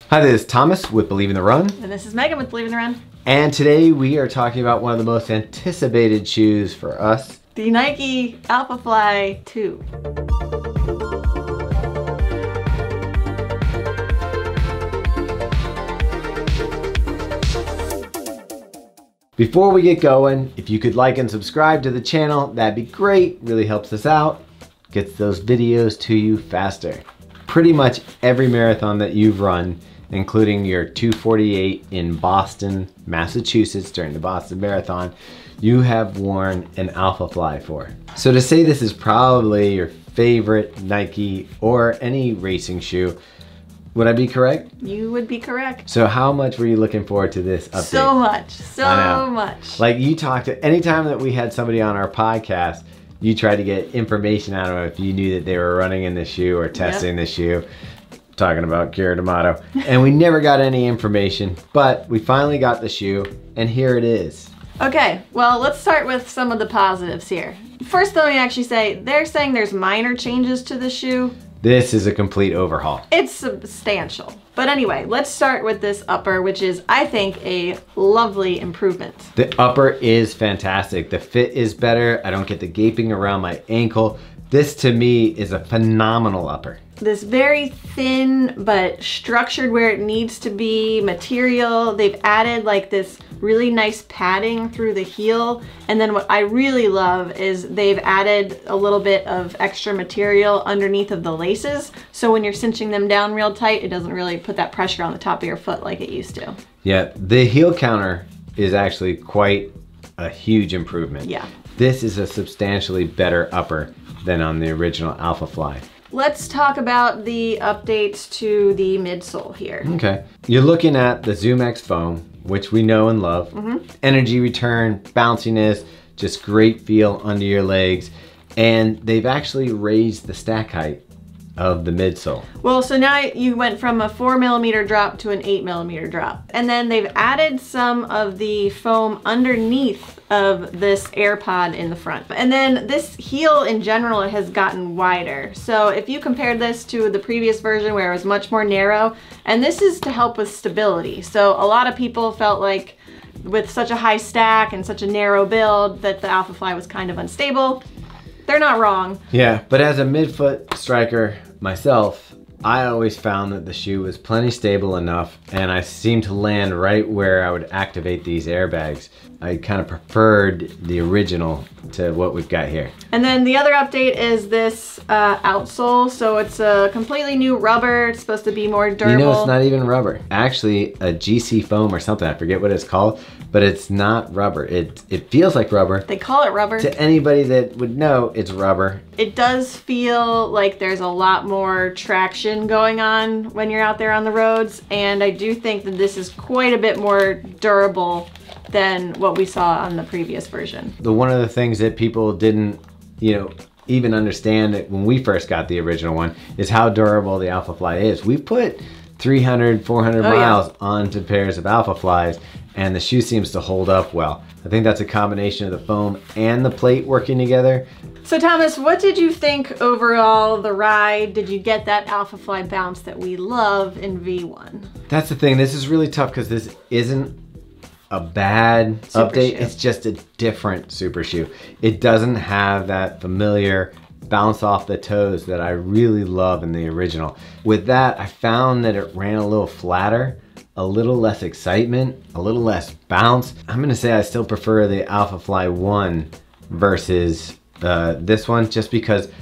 Hi, this is Thomas with Believe in the Run. And this is Megan with Believe in the Run. And today we are talking about one of the most anticipated shoes for us. The Nike Alphafly 2. Before we get going, if you could like and subscribe to the channel, that'd be great. Really helps us out. Gets those videos to you faster. Pretty much every marathon that you've run, including your 2:48 in Boston, Massachusetts during the Boston Marathon, you have worn an Alphafly for. So to say this is probably your favorite Nike or any racing shoe, would I be correct? You would be correct. So how much were you looking forward to this update? So much, so much. Like you talked to, anytime that we had somebody on our podcast, you tried to get information out of them if you knew that they were running in the shoe or testing the shoe. Talking about Keira D'Amato. And we never got any information, but we finally got the shoe and here it is. Okay, well, let's start with some of the positives here. First, let me actually say, they're saying there's minor changes to the shoe. This is a complete overhaul. It's substantial. But anyway, let's start with this upper, which is, I think, a lovely improvement. The upper is fantastic. The fit is better. I don't get the gaping around my ankle. This to me is a phenomenal upper. This very thin but structured where it needs to be material. They've added like this really nice padding through the heel. And then what I really love is they've added a little bit of extra material underneath of the laces. So when you're cinching them down real tight, it doesn't really put that pressure on the top of your foot like it used to. Yeah, the heel counter is actually quite a huge improvement. Yeah. This is a substantially better upper than on the original Alphafly. Let's talk about the updates to the midsole here. Okay. You're looking at the ZoomX foam, which we know and love. Energy return, bounciness, just great feel under your legs. And they've actually raised the stack height of the midsole. Well, so now you went from a 4mm drop to an 8mm drop. And then they've added some of the foam underneath of this AirPod in the front. And then this heel in general has gotten wider. So if you compared this to the previous version where it was much more narrow, and this is to help with stability. So a lot of people felt like with such a high stack and such a narrow build that the Alphafly was kind of unstable. They're not wrong. Yeah, but as a midfoot striker myself, I always found that the shoe was plenty stable enough and I seemed to land right where I would activate these airbags. I kind of preferred the original to what we've got here. And then the other update is this outsole. So it's a completely new rubber. It's supposed to be more durable. You know, it's not even rubber. Actually, a GC foam or something. I forget what it's called, but it's not rubber. It feels like rubber. They call it rubber. To anybody that would know, it's rubber. It does feel like there's a lot more traction going on when you're out there on the roads. And I do think that this is quite a bit more durable than what we saw on the previous version. One of the things that people didn't, even understand that when we first got the original one is how durable the Alphafly is. We put 300, 400 miles onto pairs of Alphaflys and the shoe seems to hold up well. I think that's a combination of the foam and the plate working together. So Thomas, what did you think overall the ride? Did you get that Alphafly bounce that we love in V1? That's the thing, this is really tough because this isn't a bad update, it's just a different super shoe. It doesn't have that familiar bounce off the toes that I really love in the original. With that, I found that it ran a little flatter, a little less excitement, a little less bounce. I'm gonna say I still prefer the Alphafly 1 versus this one just because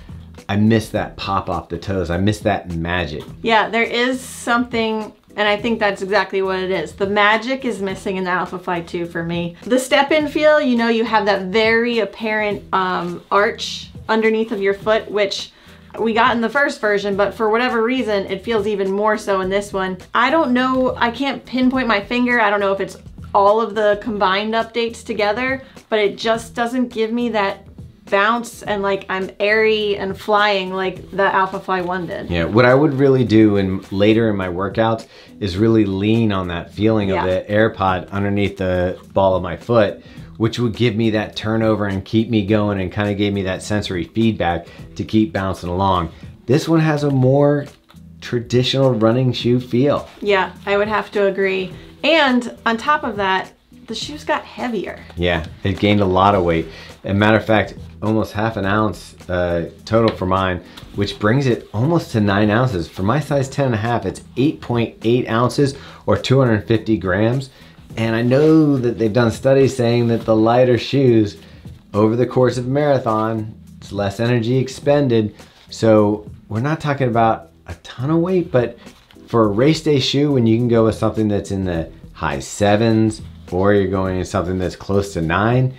I miss that pop off the toes. I miss that magic. Yeah, there is something, and I think that's exactly what it is. The magic is missing in the Alphafly 2 for me. The step-in feel, you have that very apparent arch underneath of your foot, which we got in the first version, but for whatever reason, it feels even more so in this one. I don't know, I can't pinpoint my finger. I don't know if it's all of the combined updates together, but it just doesn't give me that bounce and like I'm airy and flying like the Alphafly 1 did. Yeah, what I would really do later in my workouts is really lean on that feeling of the AirPod underneath the ball of my foot, which would give me that turnover and keep me going and kind of gave me that sensory feedback to keep bouncing along. This one has a more traditional running shoe feel. Yeah, I would have to agree. And on top of that, the shoes got heavier. Yeah, it gained a lot of weight. As a matter of fact, almost half an ounce total for mine, which brings it almost to 9 ounces. For my size 10.5, it's 8.8 ounces or 250 grams. And I know that they've done studies saying that the lighter shoes over the course of a marathon, it's less energy expended. So we're not talking about a ton of weight, but for a race day shoe, when you can go with something that's in the high 7s, or you're going in something that's close to 9,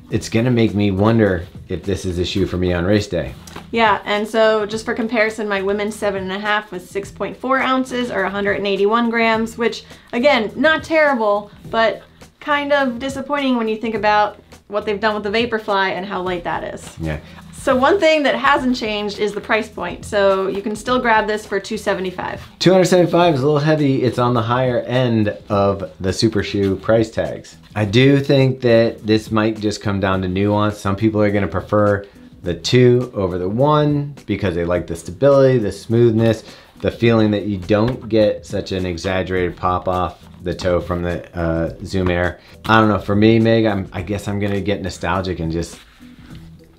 it's gonna make me wonder if this is a shoe for me on race day. Yeah, and so just for comparison, my women's 7.5 was 6.4 ounces or 181 grams, which again, not terrible, but kind of disappointing when you think about what they've done with the Vaporfly and how light that is. Yeah. So one thing that hasn't changed is the price point. So you can still grab this for $275. $275 is a little heavy. It's on the higher end of the super shoe price tags. I do think that this might just come down to nuance. Some people are gonna prefer the 2 over the 1 because they like the stability, the smoothness, the feeling that you don't get such an exaggerated pop off the toe from the Zoom Air. I don't know, for me, Meg, I guess I'm gonna get nostalgic and just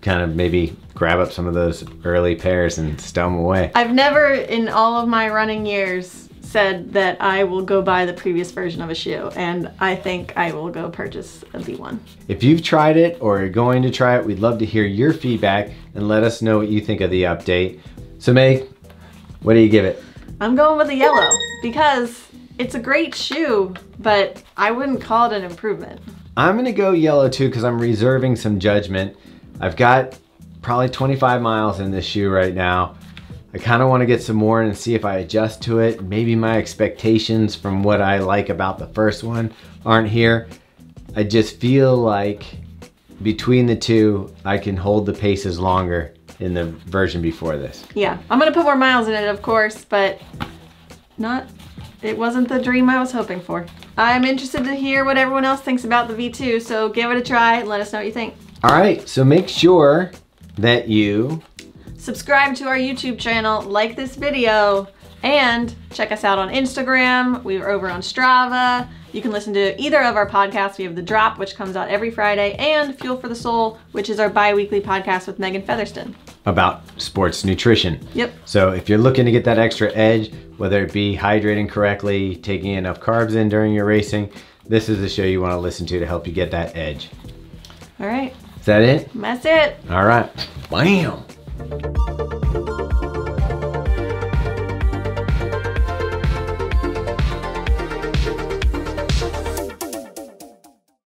kind of maybe grab up some of those early pairs and stow them away. I've never in all of my running years said that I will go buy the previous version of a shoe, and I think I will go purchase a V1. If you've tried it or are going to try it, we'd love to hear your feedback and let us know what you think of the update. So Meg, what do you give it? I'm going with the yellow because it's a great shoe, but I wouldn't call it an improvement. I'm gonna go yellow too because I'm reserving some judgment. I've got probably 25 miles in this shoe right now. I kind of want to get some more and see if I adjust to it. Maybe my expectations from what I like about the first one aren't here. I just feel like between the two, I can hold the paces longer in the version before this. Yeah, I'm gonna put more miles in it, of course, but it wasn't the dream I was hoping for. I'm interested to hear what everyone else thinks about the V2, so give it a try and let us know what you think. All right, so make sure that you subscribe to our YouTube channel, like this video, and check us out on Instagram. We're over on Strava. You can listen to either of our podcasts. We have The Drop, which comes out every Friday, and Fuel for the Soul, which is our bi-weekly podcast with Megan Featherston. About sports nutrition. Yep. So if you're looking to get that extra edge, whether it be hydrating correctly, taking enough carbs in during your racing, this is the show you want to listen to help you get that edge. All right. Is that it? That's it. All right. Bam.